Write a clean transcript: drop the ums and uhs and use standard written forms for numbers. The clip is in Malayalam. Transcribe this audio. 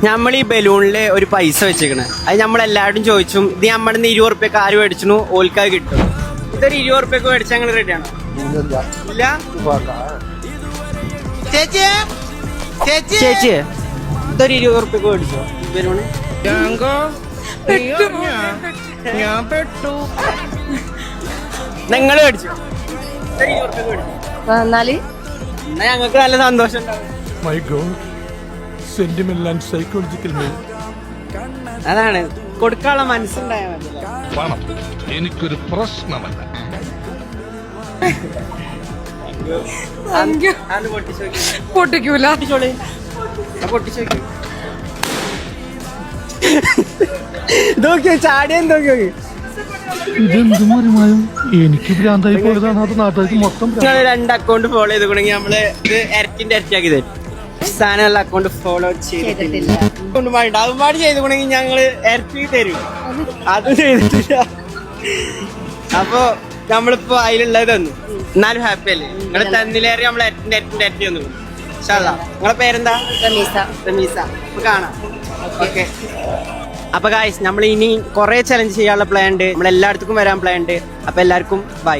നമ്മൾ ഈ ബലൂണില് ഒരു പൈസ വെച്ചേക്കണേ, അത് നമ്മളെല്ലാവരും ചോദിച്ചും ഇത് നമ്മളിന്ന് 20 ഉറുപ്പ്യക്ക് ആര് മേടിച്ചു ഓൽക്കാത് കിട്ടും. ഇതൊരു 20 ഉറുപ്പ്യക്ക് മേടിച്ചാൽ ഞങ്ങൾ റെഡിയാണോ? ഇല്ല ചേച്ചി ഇതൊരു 20 ഉറുപ്പ്യക്ക് മേടിച്ചോ ബലൂണ്? നിങ്ങൾ മേടിച്ചു എന്നാ ഞങ്ങൾക്ക് നല്ല സന്തോഷം ഉണ്ടാവും. അതാണ് കൊടുക്കാനുള്ള മനസ്സുണ്ടായാൽ മതി. പണം എനിക്കൊരു പ്രശ്നമല്ല. പൊട്ടിക്കൂല. നോക്കിയോ ചാടിയാൻ നോക്കിയോ? ഇതെന്ത് മറിമായും എനിക്ക് ഭ്രാന്തായി പോയതാണ്. അത് നാട്ടുകാർക്ക് മൊത്തം. നിങ്ങൾ 2 അക്കൗണ്ട് ഫോളോ ചെയ്തിട്ടുണ്ടെങ്കിൽ നമ്മള് ഇത് ഇരട്ടിയാക്കി തരും. സ്ഥാനമുള്ള അക്കൗണ്ട് ഫോളോ ചെയ്തിട്ടില്ല. അതുപാട് ചെയ്തിട്ടുണ്ടെങ്കിൽ ഞങ്ങള് ഇരട്ടി തരും. അത് ചെയ്തിട്ടില്ല. അപ്പൊ നമ്മളിപ്പോ അതിലുള്ളത് തന്നു. എന്നാലും ഹാപ്പി അല്ലേ? നിങ്ങള് തന്നിലേറെ നമ്മള് ഇരട്ടി തന്നു. നിങ്ങളെ പേരെന്താ? റമീസ. അപ്പൊ കാണാം. ഓക്കെ. അപ്പൊ ഗായ്സ് നമ്മൾ ഇനി കുറെ ചലഞ്ച് ചെയ്യാനുള്ള പ്ലാൻ ഉണ്ട്. നമ്മളെല്ലായിടത്തും വരാൻ പ്ലാൻ ഉണ്ട്. അപ്പൊ എല്ലാവർക്കും ബൈ.